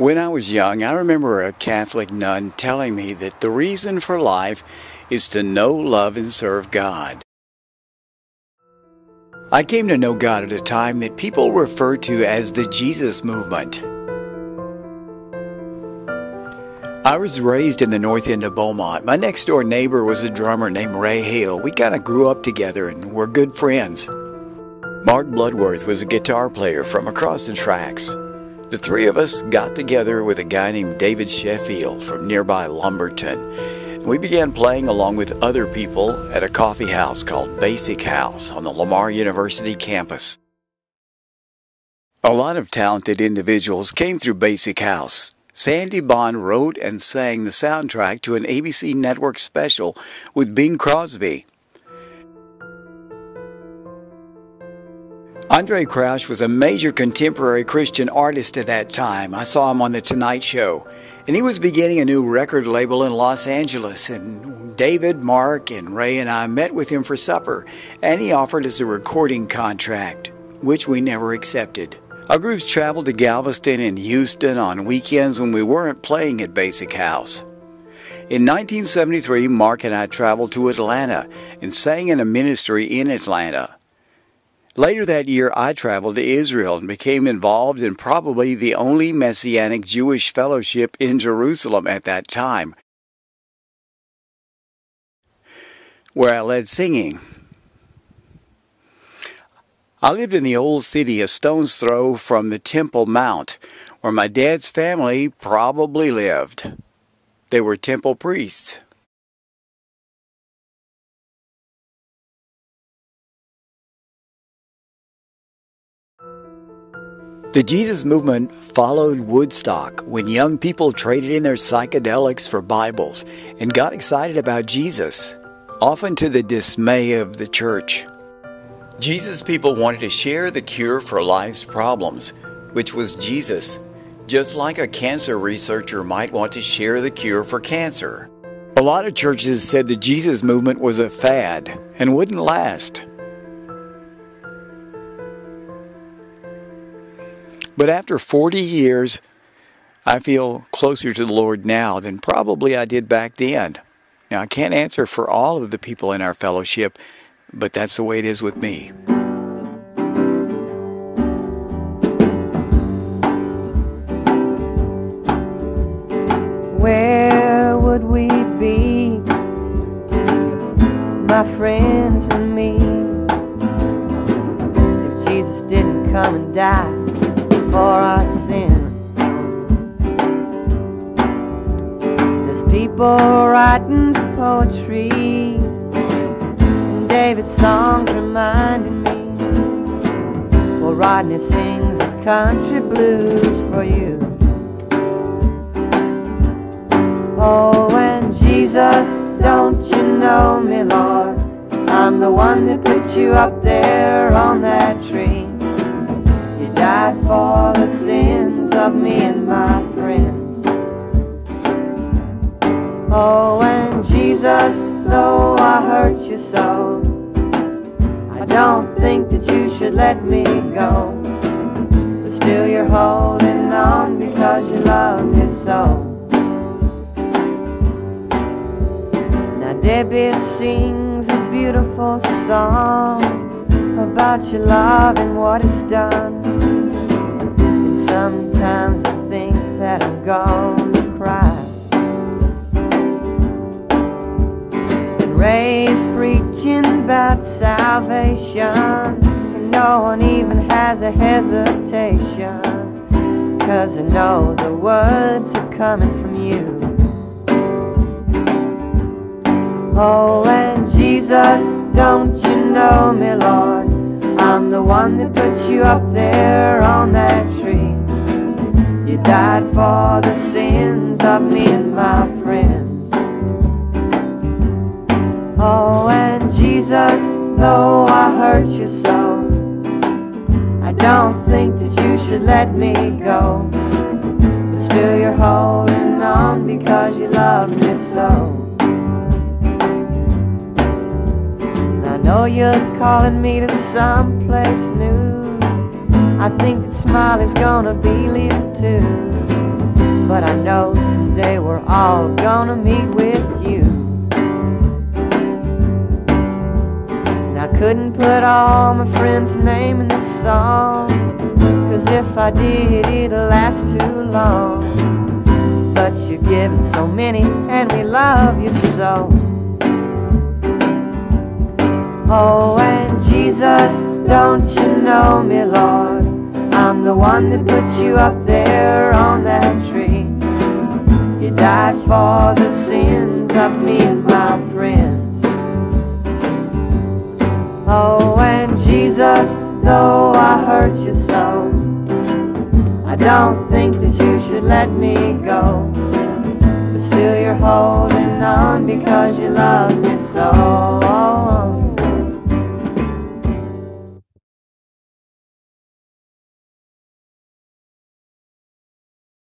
When I was young, I remember a Catholic nun telling me that the reason for life is to know, love, and serve God. I came to know God at a time that people refer to as the Jesus movement. I was raised in the north end of Beaumont. My next door neighbor was a drummer named Ray Hale. We kind of grew up together and were good friends. Mark Bloodworth was a guitar player from across the tracks. The three of us got together with a guy named David Sheffield from nearby Lumberton. We began playing along with other people at a coffee house called Basic House on the Lamar University campus. A lot of talented individuals came through Basic House. Sandy Bond wrote and sang the soundtrack to an ABC network special with Bing Crosby. Andre Crouch was a major contemporary Christian artist at that time. I saw him on The Tonight Show, and he was beginning a new record label in Los Angeles. And David, Mark, and Ray and I met with him for supper, and he offered us a recording contract, which we never accepted. Our groups traveled to Galveston and Houston on weekends when we weren't playing at Basic House. In 1973, Mark and I traveled to Atlanta and sang in a ministry in Atlanta. Later that year, I traveled to Israel and became involved in probably the only Messianic Jewish fellowship in Jerusalem at that time, where I led singing. I lived in the old city a stone's throw from the Temple Mount, where my dad's family probably lived. They were temple priests. The Jesus movement followed Woodstock when young people traded in their psychedelics for Bibles and got excited about Jesus, often to the dismay of the church. Jesus people wanted to share the cure for life's problems, which was Jesus, just like a cancer researcher might want to share the cure for cancer. A lot of churches said the Jesus movement was a fad and wouldn't last. But after 40 years, I feel closer to the Lord now than probably I did back then. Now, I can't answer for all of the people in our fellowship, but that's the way it is with me. Where would we be, my friends and me, if Jesus didn't come and die for our sin? There's people writing poetry, and David's songs reminding me, while Rodney sings the country blues for you. Oh, and Jesus, don't you know me, Lord? I'm the one that put you up there on that tree. You died for the sins of me and my friends. Oh, and Jesus, though I hurt you so, I don't think that you should let me go. But still you're holding on because you love me so. Now Debbie sings a beautiful song about your love and what it's done. And sometimes I think that I'm gonna cry. And Ray's preaching about salvation, and no one even has a hesitation, 'cause I know the words are coming from you. Oh, and Jesus, don't you know me, Lord? I'm the one that put you up there on that tree. You died for the sins of me and my friends. Oh, and Jesus, though I hurt you so, I don't think that you should let me go. But still you're holding on because you love me so. I know you're calling me to someplace new. I think that Smiley's gonna be leaving too. but I know someday we're all gonna meet with you. And I couldn't put all my friends' name in this song, 'cause if I did, it'll last too long. But you've given so many, and we love you so. Oh, and Jesus, don't you know me, Lord? I'm the one that put you up there on that tree. You died for the sins of me and my friends. Oh, and Jesus, though I hurt you so, I don't think that you should let me go. But still you're holding on because you love